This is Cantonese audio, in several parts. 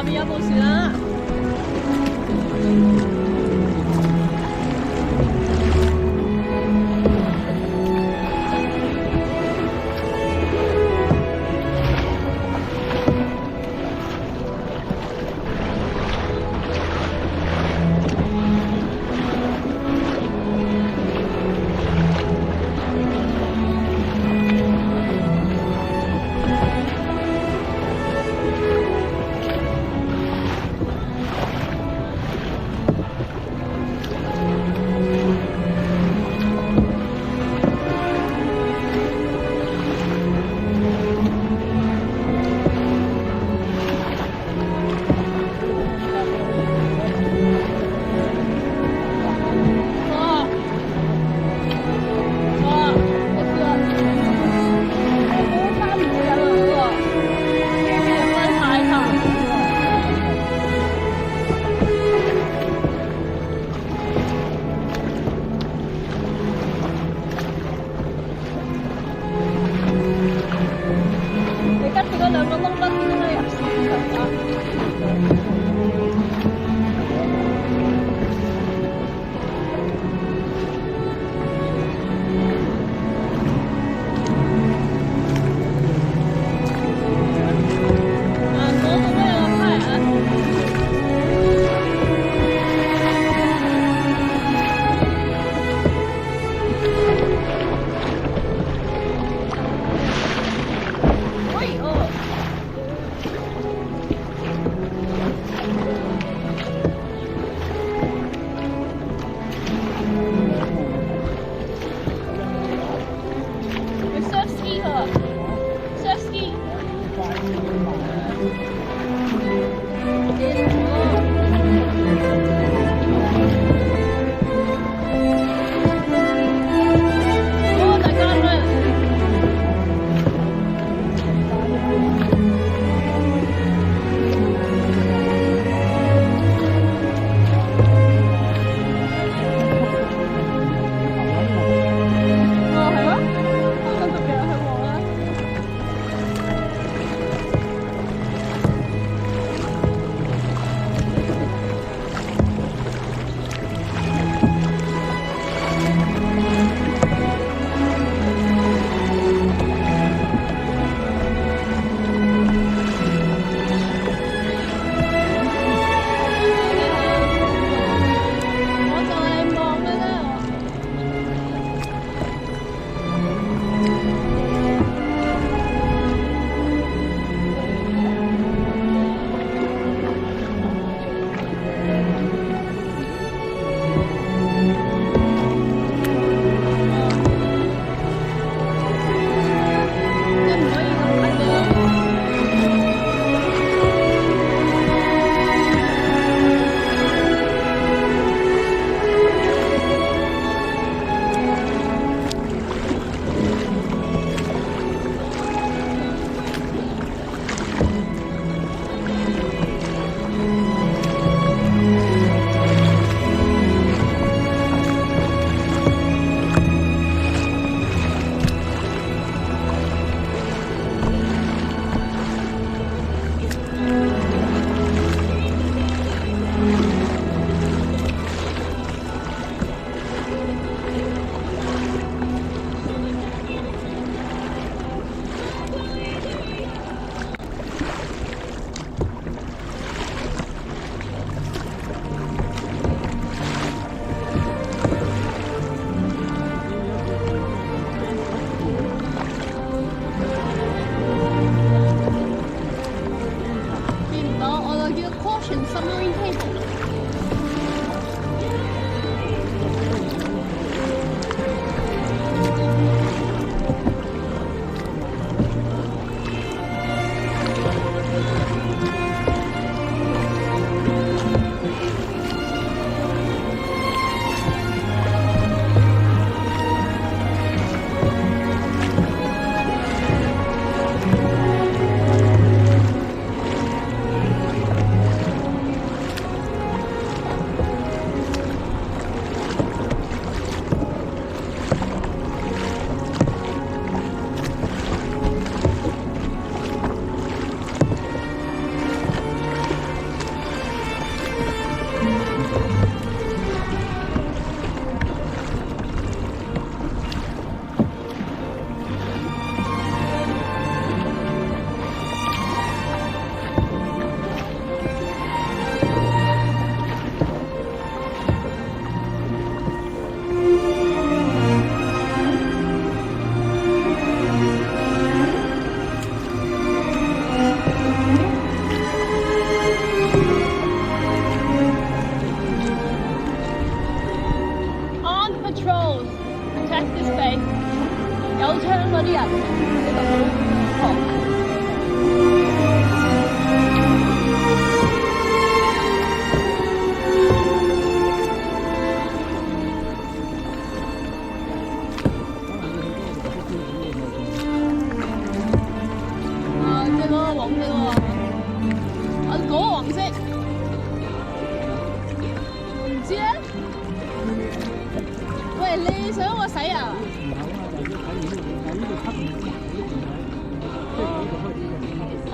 妈咪要不行啊。睇啊？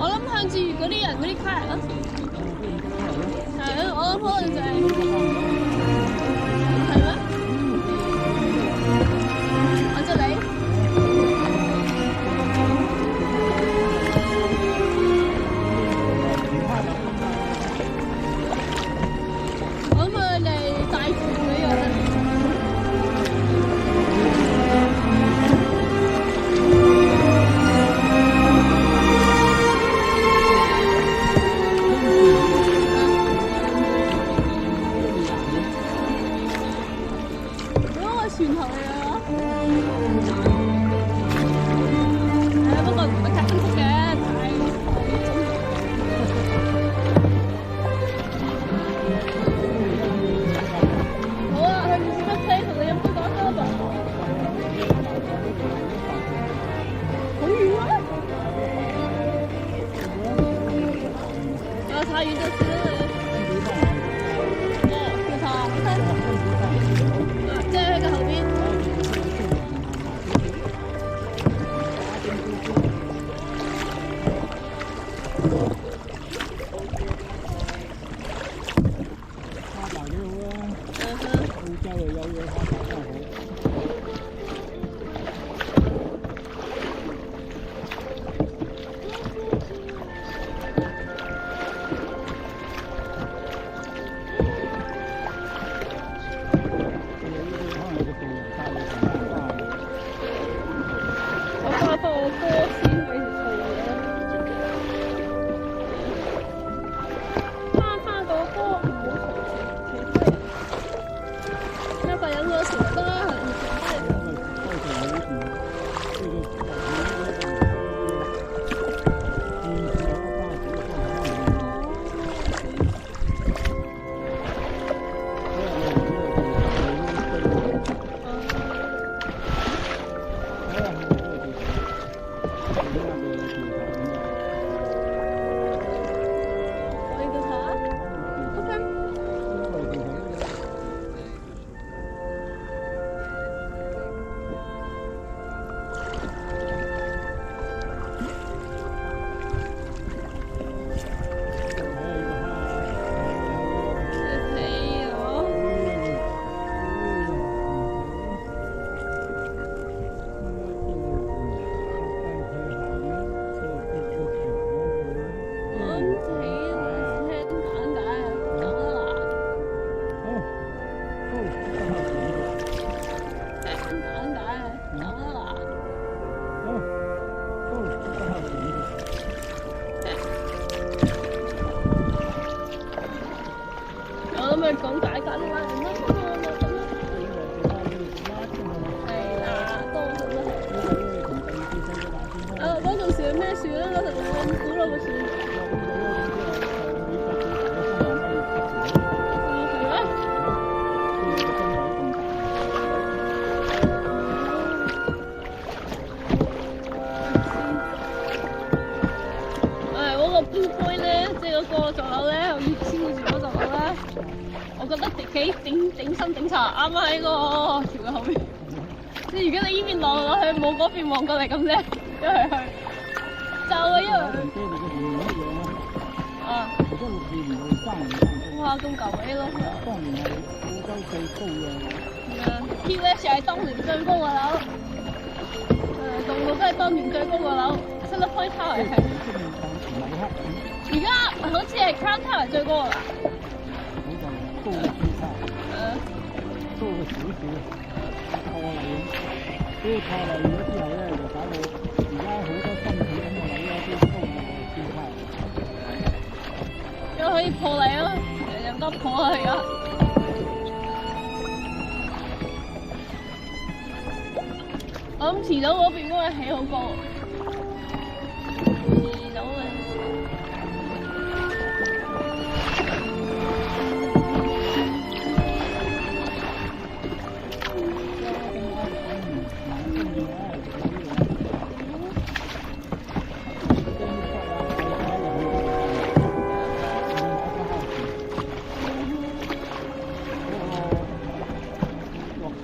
我諗向住嗰啲人嗰啲卡人咯。係啊，我諗可能就係咩？我就你。我諗佢哋大富嗰樣咧。船頭嚟啊！不過唔係太清晰嘅，太好啊！去唔少車同你飲杯講多吧。好遠啊！我查遠就算啦。哦，調查即係喺個後邊。咁咪講解緊啦，唔得咁啦。係啊，多數啦。嗰度樹係咩樹咧？嗰度咁古老嘅樹。嗰個 Blue Point 咧，即係嗰個座樓咧，我要黐住嗰座樓咧，我覺得幾頂心頂茶，啱啱喺個橋嘅後邊。即係如果你呢邊望落去，冇嗰邊望過嚟咁啫，一係去就啊，因為啊，哇咁舊嘅咯，當年係澳洲最高嘅。PVS 係當年最高嘅樓，棟棟都係當年最高嘅樓 ，Centrepoint Tower 係。而家好似係 Crown Tower 最高啦。高咗少少，高咗少少，破例咁。呢個破例咗之後咧，就搞到而家好多新起緊嘅位咧都高過少差。因為可以破例咯，人人都破啊而家。我諗遲早嗰邊應該起好高。遲早啊！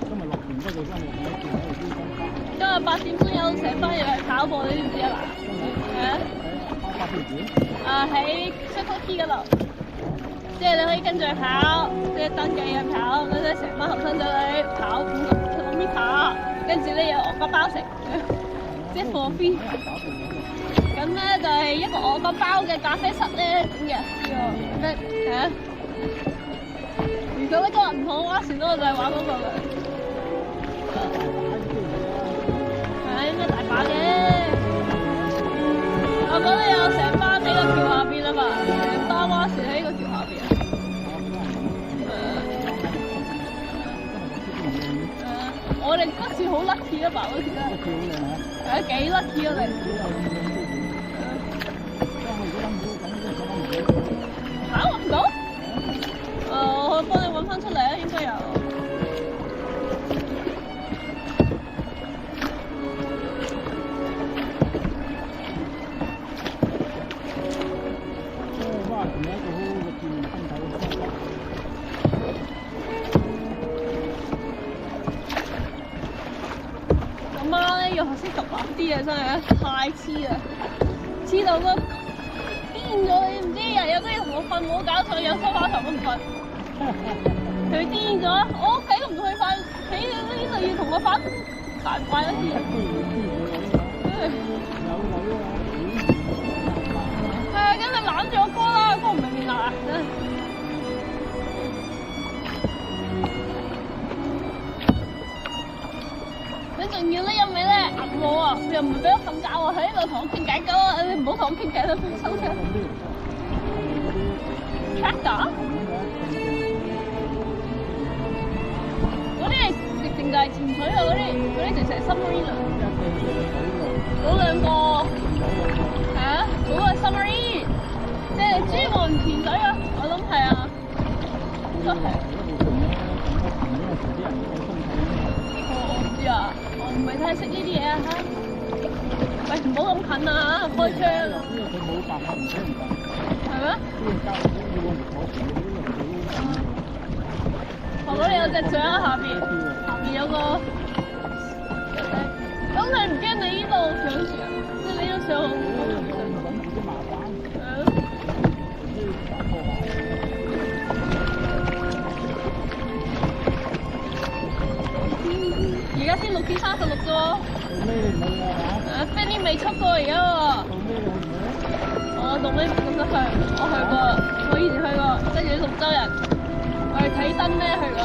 今日落船都幾分鐘。喺 Circle T 嗰度，即係你可以跟住跑，即係登記去跑，跟住成班後生仔女跑50km，跟住咧有鵝肝包食，即係 for free。咁咧就係一個鵝肝包嘅咖啡室咧咁嘅，係啊。如果呢個唔好玩，算啦，我就係玩嗰個啦。係應該大把嘅。我覺得有成班喺個橋下邊啊嘛，成班蛙船喺個橋下邊。我哋嗰次好 lucky 啊嘛，嗰次真係。係幾 lucky 啊你？嚇揾唔到？我幫你揾翻出嚟啊，應該有。我媽咧要學識獨立啲啊，真係太黐啦，黐到個癲咗，你唔知日日都要同我瞓，冇搞錯，有梳化頭都唔瞓。佢癲咗，我屋企都唔同佢瞓，喺呢度要同我瞓，難怪一啲。係啊，梗係攬住我哥啦，哥唔明面啊，真係。你仲要呢一味咧壓我啊，佢又唔係俾我瞓覺喎，喺呢度同我傾偈㗎喎，你唔好同我傾偈啦，收聲。Tractor？嗰啲係直情就係潛水啊！嗰啲直情係 submarine 啊！嗰兩個係啊，嗰個係 submarine， 即係專門潛水啊！我諗係啊，應該係。我唔知啊，我唔係太識呢啲嘢啊嚇。喂，唔好咁近啊！開窗。因為佢冇辦法唔使唔得。係咩？我嗰度有隻象喺下邊，下邊有個。咁你唔驚你呢度上船？即係你都上。而家先6:36啫喎。飛機未出過而家喎。我到尾咁得去，我去過，我以前去過，跟住啲綠洲人，我去睇燈咧去過。